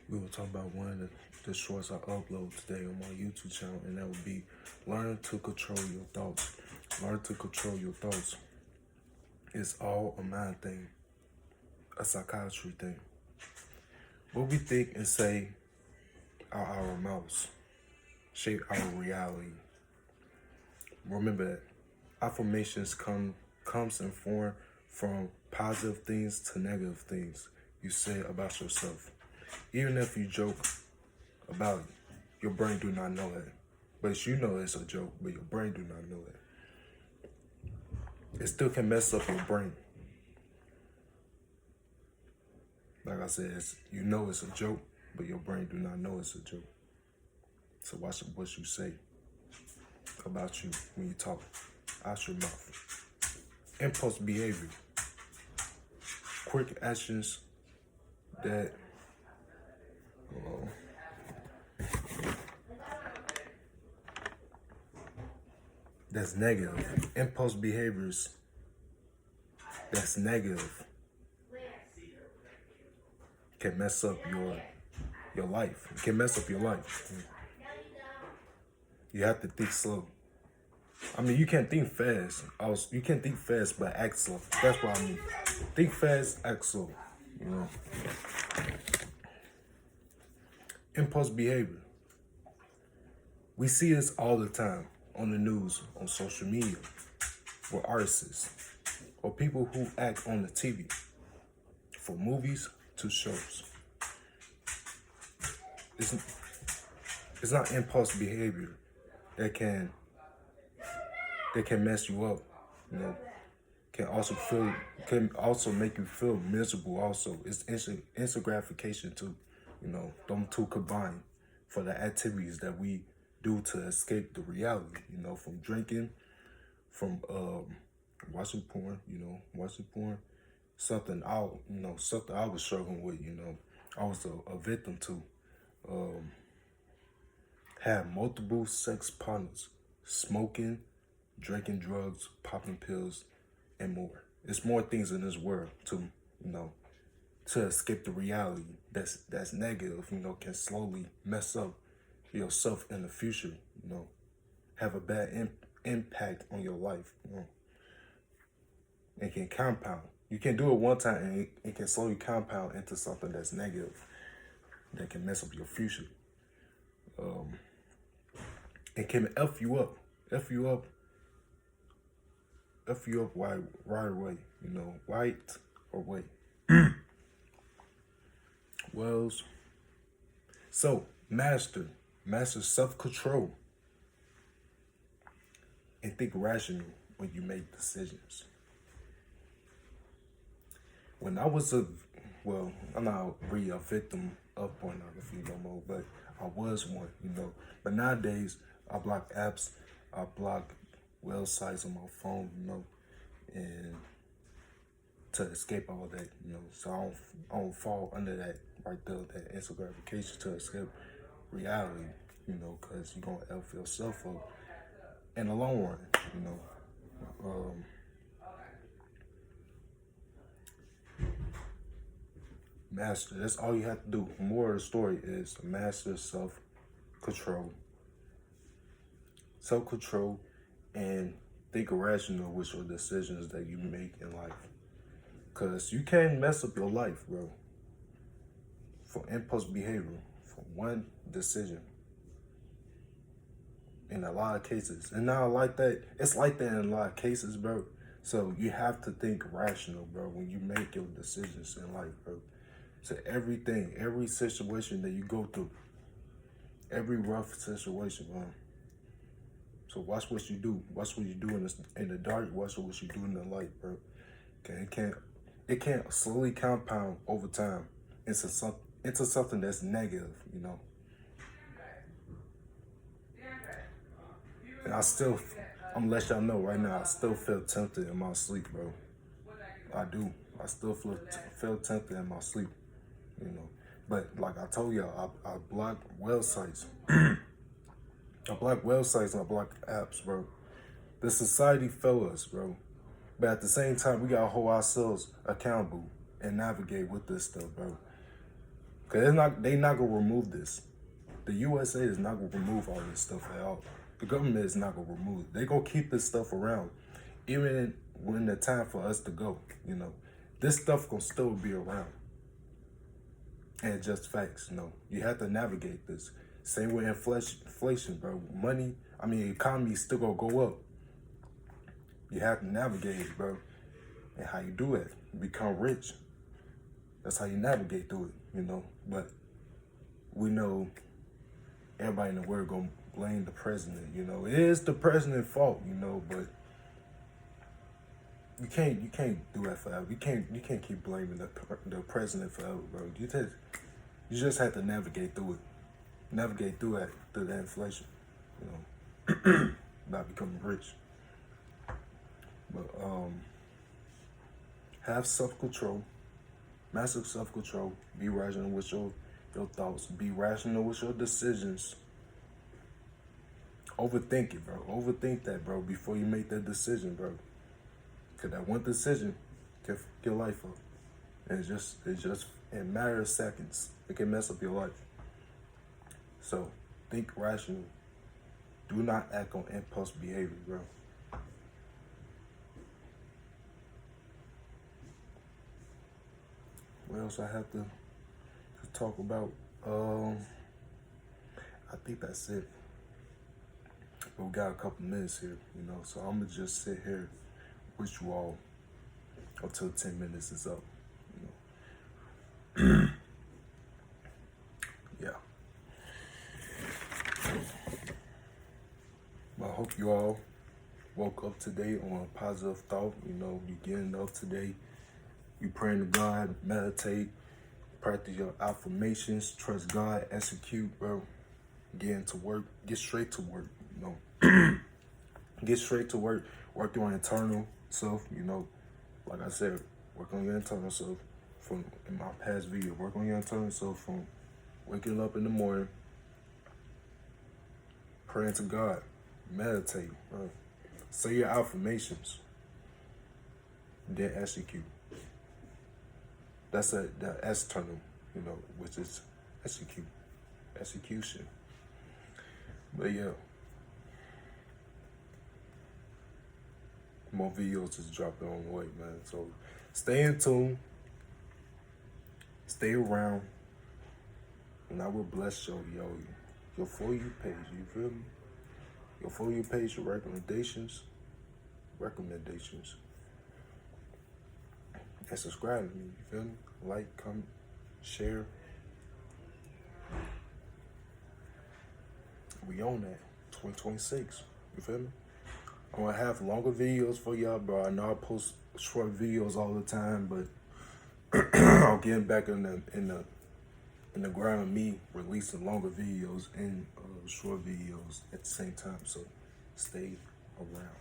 We were talking about one of the shorts I upload today on my YouTube channel, and that would be learn to control your thoughts. Learn to control your thoughts. It's all a mind thing, a psychiatry thing. What we think and say are our mouths, shape our reality. Remember that affirmations comes in form from positive things to negative things you say about yourself. Even if you joke about it, your brain do not know that. But you know it's a joke, but your brain do not know that. It still can mess up your brain. Like I said, you know it's a joke, but your brain do not know it's a joke. So watch what you say about you when you talk out your mouth. Impulse behavior. Quick actions that that's negative. Impulse behaviors that's negative can mess up your life. It can mess up your life. You have to think slow. I mean, you can think fast. You can think fast, but act slow. That's what I mean. Think fast, act slow. You know. Impulse behavior. We see this all the time on the news, on social media, with artists, or people who act on the TV, from movies to shows. It's not impulse behavior that can mess you up, you know. Can also make you feel miserable. Also, it's instant gratification too, you know. Them two combined for the activities that we do to escape the reality, you know, from drinking, from watching porn, something I was struggling with, you know. I was a victim to. Had multiple sex partners, smoking, drinking drugs, popping pills, and more. There's more things in this world to escape the reality that's negative, you know, can slowly mess up yourself in the future, you know, have a bad impact on your life, you know. It can compound. You can do it one time and it can slowly compound into something that's negative that can mess up your future. It can F you up right away, you know, right away. Wells. So, master self-control and think rational when you make decisions. When I was I'm not really a victim of pornography no more, but I was one, you know. But nowadays, I block apps, I block websites on my phone, you know, and to escape all that, you know, so I don't fall under that right there, that instant gratification to escape reality, you know, because you're going to F yourself up in the long run, you know. Master, that's all you have to do. More of the story is master self-control. Self-control and think rational with your decisions that you make in life. Because you can't mess up your life, bro, for impulse behavior, for one decision. In a lot of cases. And now like that, it's like that in a lot of cases, bro. So you have to think rational, bro, when you make your decisions in life, bro. So everything, every situation that you go through, every rough situation, bro. So watch what you do. Watch what you do in the dark. Watch what you do in the light, bro. Okay, it can't slowly compound over time into something that's negative, you know. And I'm gonna let y'all know right now, I still feel tempted in my sleep, bro. I do. I still feel tempted in my sleep, you know. But like I told y'all, I block websites. I block websites and I block apps, bro. The society failed us, bro. But at the same time, we gotta hold ourselves accountable and navigate with this stuff, bro. Cause it's not, they not gonna remove this. The USA is not gonna remove all this stuff at all. The government is not gonna remove it. They gonna keep this stuff around, even when the time for us to go. You know, this stuff gonna still be around. And just facts. You know, you have to navigate this. Same with inflation, bro. Money, I mean, economy is still gonna go up. You have to navigate it, bro. And how you do it, you become rich. That's how you navigate through it, you know. But we know everybody in the world gonna blame the president, you know. It is the president's fault, you know, but you can't do that forever. You can't keep blaming the president forever, bro. You just have to navigate through it. Navigate through the inflation, you know, not becoming rich. But have self-control, massive self-control. Be rational with your thoughts. Be rational with your decisions. Overthink it, bro. Overthink that, bro, before you make that decision, bro. Cause that one decision can f your life up. And it's just in a matter of seconds, it can mess up your life. So think rational. Do not act on impulse behavior, bro. What else I have to talk about? I think that's it. But we got a couple minutes here, you know, so I'm gonna just sit here with you all until 10 minutes is up, you know. Yeah. Well, I hope you all woke up today on a positive thought. You know, you getting up today, you praying to God, meditate, practice your affirmations, trust God, execute, bro. Get into work, get straight to work, you know. Get straight to work, work on internal self, you know. Like I said, work on your internal self. From in my past video, work on your internal self from waking up in the morning, praying to God, meditate, bro. Say your affirmations, then execute. That's the external, you know, which is execution. But yeah, more videos is dropping on the way, man. So stay in tune, stay around, and I will bless your For You page. You feel me? Your For You page, your recommendations, and subscribe to me. You feel me? Like, comment, share. We on that 2026. You feel me? I'm gonna have longer videos for y'all, bro. I know I post short videos all the time, but I'm getting back in the grind of me releasing longer videos and short videos at the same time. So stay around.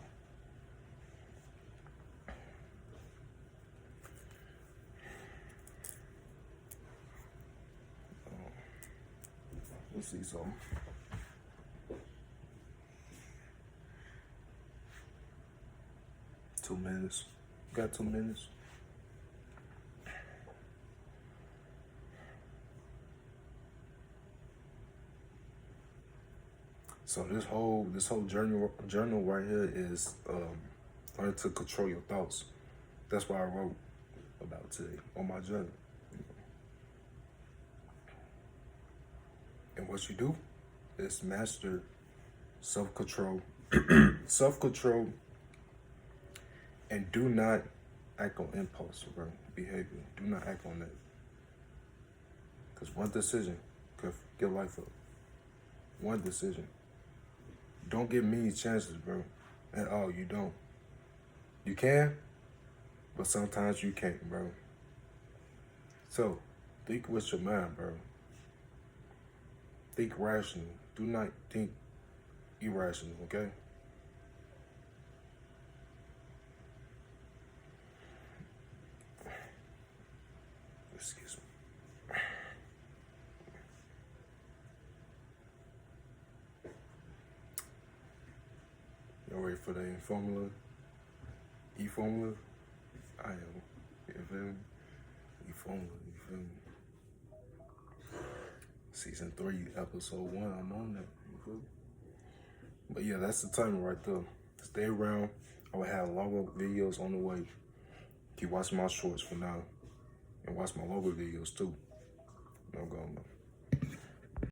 Let's see something. Two minutes. Got 2 minutes. So this whole journal right here is learn to control your thoughts. That's what I wrote about today on my journal. And what you do is master self-control, and do not act on impulse or behavior. Do not act on that. Because one decision could f your life up. One decision. Don't get many chances, bro. At all, you don't. You can, but sometimes you can't, bro. So, think with your mind, bro. Think rational. Do not think irrational, okay? Excuse me. Y'all ready for the formula? E-formula? I am. You feel me? E-formula, you feel me? Season 3, episode 1. I'm on that. You feel me? But yeah, that's the timer right there. Stay around. I will have longer videos on the way. Keep watching my shorts for now. And watch my longer videos too. I'm going.